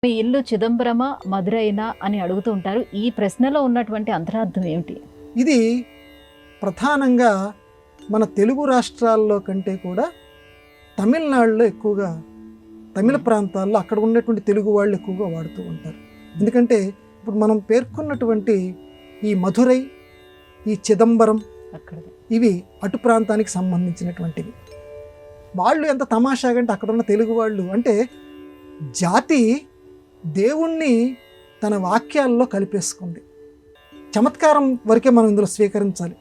మీ ఇల్లు చిదంబరమా, మధురైనా అని అడుగుతూ ఉంటారు. ఈ ప్రశ్నలో ఉన్నటువంటి అంతరార్థం ఏమిటి? ఇది ప్రధానంగా మన తెలుగు రాష్ట్రాల్లో కంటే కూడా తమిళనాడులో ఎక్కువగా, తమిళ ప్రాంతాల్లో అక్కడ ఉన్నటువంటి తెలుగు వాళ్ళు ఎక్కువగా వాడుతూ ఉంటారు. ఎందుకంటే ఇప్పుడు మనం పేర్కొన్నటువంటి ఈ మధురై, ఈ చిదంబరం అక్కడ ఇవి అటు ప్రాంతానికి సంబంధించినటువంటివి. వాళ్ళు ఎంత తమాషాగా అంటే అక్కడ ఉన్న తెలుగు వాళ్ళు అంటే జాతి దేవుణ్ణి తన వాక్యాల్లో కలిపేసుకుంది. చమత్కారం వరకే మనం ఇందులో స్వీకరించాలి.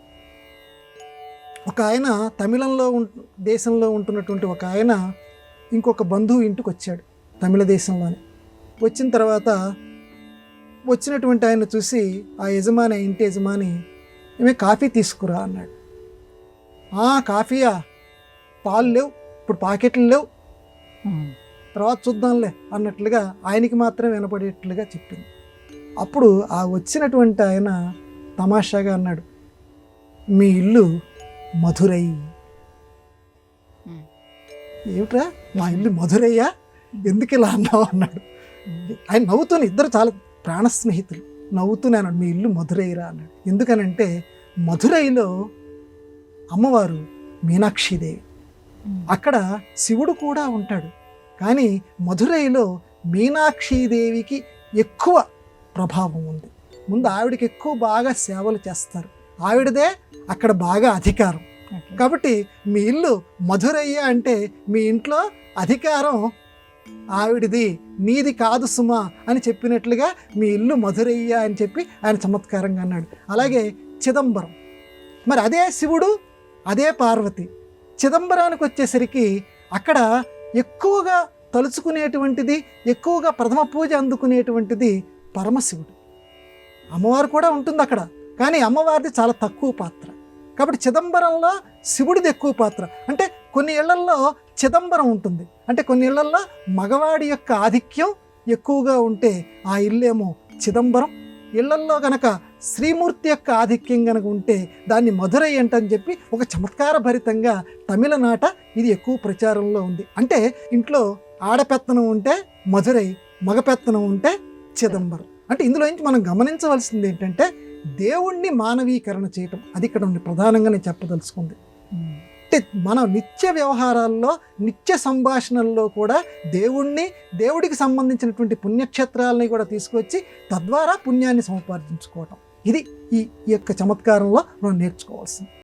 ఒక ఆయన తమిళంలో దేశంలో ఉంటున్నటువంటి ఒక ఆయన ఇంకొక బంధువు ఇంటికి వచ్చాడు తమిళ దేశంలోనే. వచ్చిన తర్వాత వచ్చినటువంటి ఆయన చూసి ఆ యజమాని, ఆ ఇంటి యజమాని, ఏమే కాఫీ తీసుకురా అన్నాడు. కాఫీయా, పాలు లేవు, ఇప్పుడు పాకెట్లు లేవు, తర్వాత చూద్దాంలే అన్నట్లుగా ఆయనకి మాత్రం వినపడేట్లుగా చెప్పింది. అప్పుడు ఆ వచ్చినటువంటి ఆయన తమాషాగా అన్నాడు, మీ ఇల్లు మధురై. ఏమిట్రా మా ఇల్లు మధురయ్యా, ఎందుకు ఇలా అన్నావు అన్నాడు. ఆయన నవ్వుతూనే, ఇద్దరు చాలా ప్రాణ స్నేహితులు, నవ్వుతూనే అన్నాడు, మీ ఇల్లు మధురైరా అన్నాడు. ఎందుకనంటే మధురైలో అమ్మవారు మీనాక్షిదేవి, అక్కడ శివుడు కూడా ఉంటాడు. కానీ మధురైలో మీనాక్షీదేవికి ఎక్కువ ప్రభావం ఉంది. ముందు ఆవిడకి ఎక్కువ బాగా సేవలు చేస్తారు, ఆవిడదే అక్కడ బాగా అధికారం. కాబట్టి మీ ఇల్లు మధురయ్య అంటే మీ ఇంట్లో అధికారం ఆవిడిది, నీది కాదు సుమా అని చెప్పినట్లుగా మీ ఇల్లు మధురయ్య అని చెప్పి ఆయన చమత్కారంగా అన్నాడు. అలాగే చిదంబరం, మరి అదే శివుడు, అదే పార్వతి. చిదంబరానికి వచ్చేసరికి అక్కడ ఎక్కువగా తలుచుకునేటువంటిది, ఎక్కువగా ప్రథమ పూజ అందుకునేటువంటిది పరమశివుడు. అమ్మవారు కూడా ఉంటుంది అక్కడ, కానీ అమ్మవారిది చాలా తక్కువ పాత్ర. కాబట్టి చిదంబరంలో శివుడిది ఎక్కువ పాత్ర. అంటే కొన్ని ఇళ్లల్లో చిదంబరం ఉంటుంది, అంటే కొన్ని ఇళ్లల్లో మగవాడి యొక్క ఆధిక్యం ఎక్కువగా ఉంటే ఆ ఇల్లేమో చిదంబరం. ఇళ్లల్లో గనక శ్రీమూర్తి యొక్క ఆధిక్యం కనుక ఉంటే దాన్ని మధురై అంటని చెప్పి ఒక చమత్కార భరితంగా తమిళనాట ఇది ఎక్కువ ప్రచారంలో ఉంది. అంటే ఇంట్లో ఆడపెత్తనం ఉంటే మధురై, మగపెత్తనం ఉంటే చిదంబరం. అంటే ఇందులో నుంచి మనం గమనించవలసింది ఏంటంటే దేవుణ్ణి మానవీకరణ చేయటం, అది ఇక్కడ ప్రధానంగా నేను చెప్పదలుచుకుంది. అంటే మన నిత్య వ్యవహారాల్లో, నిత్య సంభాషణల్లో కూడా దేవుడికి సంబంధించినటువంటి పుణ్యక్షేత్రాలని కూడా తీసుకొచ్చి తద్వారా పుణ్యాన్ని సముపార్జించుకోవటం, ఇది ఈ యొక్క చమత్కారంలో మనం నేర్చుకోవాల్సింది.